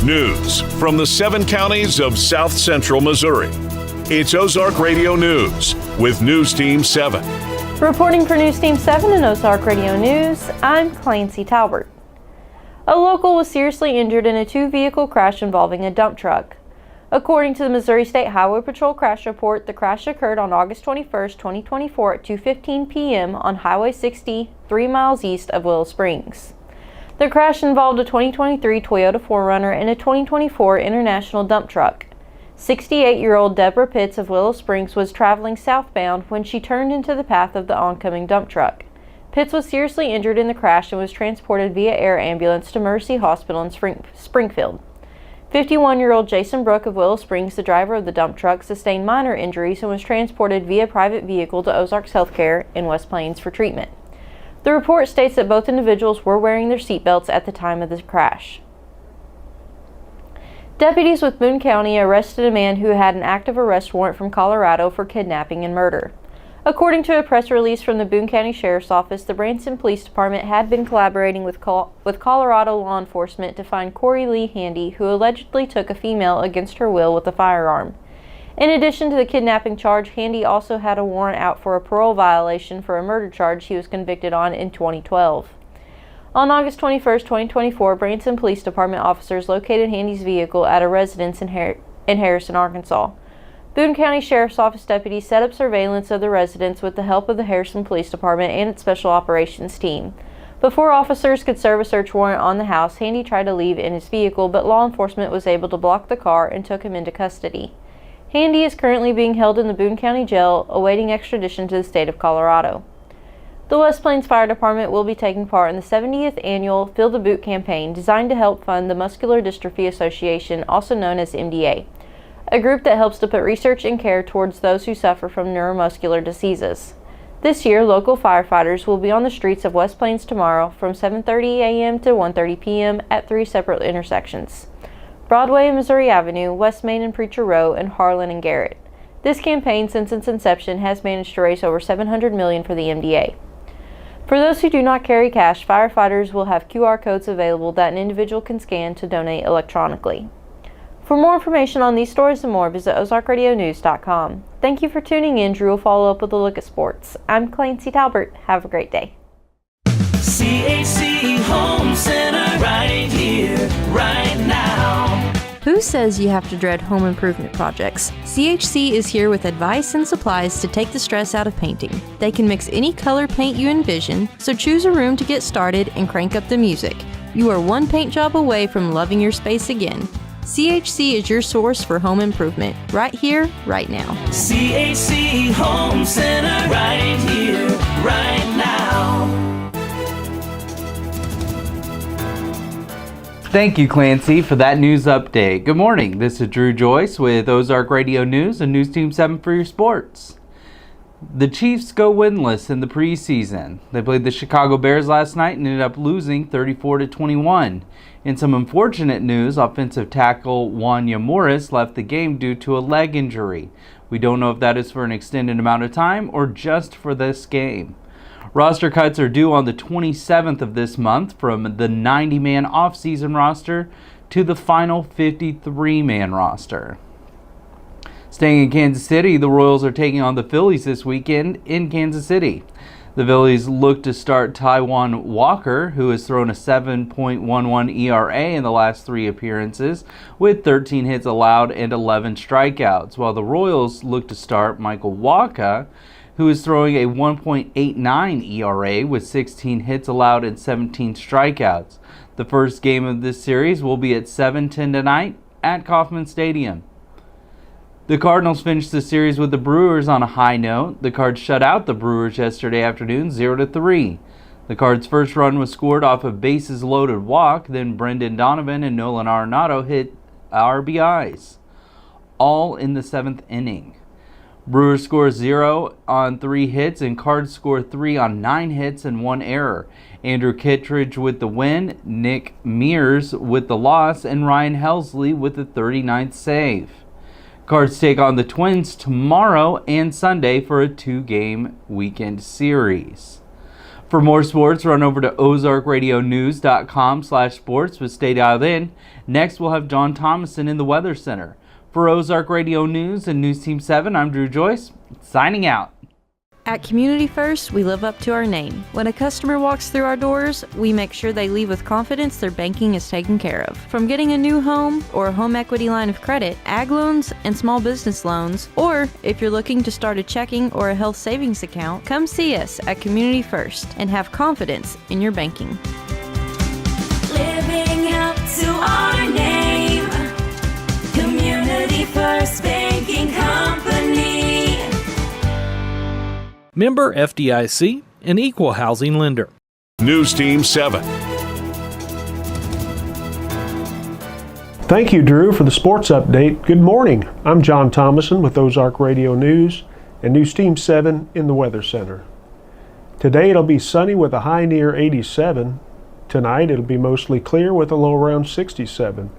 News from the 7 counties of South Central Missouri. It's Ozark Radio News with News Team 7. Reporting for News Team 7 and Ozark Radio News, I'm Clancy Talbert. A local was seriously injured in a two-vehicle crash involving a dump truck. According to the Missouri State Highway Patrol crash report, the crash occurred on August 21, 2024 at 2:15 p.m. on Highway 60, 3 miles east of Willow Springs. The crash involved a 2023 Toyota 4Runner and a 2024 International dump truck. 68-year-old Deborah Pitts of Willow Springs was traveling southbound when she turned into the path of the oncoming dump truck. Pitts was seriously injured in the crash and was transported via air ambulance to Mercy Hospital in Springfield. 51-year-old Jason Brook of Willow Springs, the driver of the dump truck, sustained minor injuries and was transported via private vehicle to Ozarks Healthcare in West Plains for treatment. The report states that both individuals were wearing their seatbelts at the time of the crash. Deputies with Boone County arrested a man who had an active arrest warrant from Colorado for kidnapping and murder. According to a press release from the Boone County Sheriff's Office, the Branson Police Department had been collaborating with Colorado law enforcement to find Corey Lee Handy, who allegedly took a female against her will with a firearm. In addition to the kidnapping charge, Handy also had a warrant out for a parole violation for a murder charge he was convicted on in 2012. On August 21, 2024, Branson Police Department officers located Handy's vehicle at a residence in Harrison, Arkansas. Boone County Sheriff's Office deputies set up surveillance of the residence with the help of the Harrison Police Department and its Special Operations team. Before officers could serve a search warrant on the house, Handy tried to leave in his vehicle, but law enforcement was able to block the car and took him into custody. Handy is currently being held in the Boone County Jail, awaiting extradition to the state of Colorado. The West Plains Fire Department will be taking part in the 70th annual Feel the Boot campaign designed to help fund the Muscular Dystrophy Association, also known as MDA, a group that helps to put research and care towards those who suffer from neuromuscular diseases. This year, local firefighters will be on the streets of West Plains tomorrow from 7:30 a.m. to 1:30 p.m. at 3 separate intersections: Broadway and Missouri Avenue, West Main and Preacher Row, and Harlan and Garrett. This campaign, since its inception, has managed to raise over $700 million for the MDA. For those who do not carry cash, firefighters will have QR codes available that an individual can scan to donate electronically. For more information on these stories and more, visit ozarkradionews.com. Thank you for tuning in. Drew will follow up with a look at sports. I'm Clancy Talbert. Have a great day. CHC Home Center right here, right now. Who says you have to dread home improvement projects? CHC is here with advice and supplies to take the stress out of painting. They can mix any color paint you envision, so choose a room to get started and crank up the music. You are one paint job away from loving your space again. CHC is your source for home improvement, right here, right now. CHC Home Center right here, right now. Thank you, Clancy, for that news update. Good morning. This is Drew Joyce with Ozark Radio News and News Team 7 for your sports. The Chiefs go winless in the preseason. They played the Chicago Bears last night and ended up losing 34-21. In some unfortunate news, offensive tackle Wanya Morris left the game due to a leg injury. We don't know if that is for an extended amount of time or just for this game. Roster cuts are due on the 27th of this month, from the 90-man off-season roster to the final 53-man roster. Staying in Kansas City, the Royals are taking on the Phillies this weekend in Kansas City. The Phillies look to start Taijuan Walker, who has thrown a 7.11 ERA in the last 3 appearances, with 13 hits allowed and 11 strikeouts, while the Royals look to start Michael Wacha, who is throwing a 1.89 ERA with 16 hits allowed and 17 strikeouts. The first game of this series will be at 7:10 tonight at Kauffman Stadium. The Cardinals finished the series with the Brewers on a high note. The Cards shut out the Brewers yesterday afternoon 0-3. The Cards' first run was scored off a bases-loaded walk, then Brendan Donovan and Nolan Arenado hit RBIs, all in the 7th inning. Brewers score 0 on 3 hits, and Cards score 3 on 9 hits and 1 error. Andrew Kittredge with the win, Nick Mears with the loss, and Ryan Helsley with the 39th save. Cards take on the Twins tomorrow and Sunday for a 2-game weekend series. For more sports, run over to ozarkradionews.com/sports with Stay Dialed In. Next, we'll have John Thomason in the Weather Center. For Ozark Radio News and News Team 7, I'm Drew Joyce, signing out. At Community First, we live up to our name. When a customer walks through our doors, we make sure they leave with confidence their banking is taken care of. From getting a new home or a home equity line of credit, ag loans, and small business loans, or if you're looking to start a checking or a health savings account, come see us at Community First and have confidence in your banking. Living up to our name, Community First Banking Company. Member FDIC, an equal housing lender. News Team 7. Thank you, Drew, for the sports update. Good morning. I'm John Thomason with Ozark Radio News and News Team 7 in the Weather Center. Today it'll be sunny with a high near 87. Tonight it'll be mostly clear with a low around 67.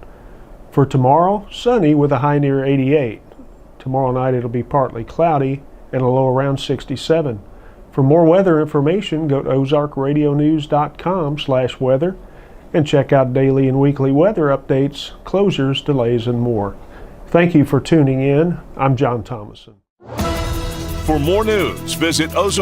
For tomorrow, sunny with a high near 88. Tomorrow night it'll be partly cloudy and a low around 67. For more weather information, go to ozarkradionews.com/weather and check out daily and weekly weather updates, closures, delays, and more. Thank you for tuning in. I'm John Thomason. For more news, visit Ozark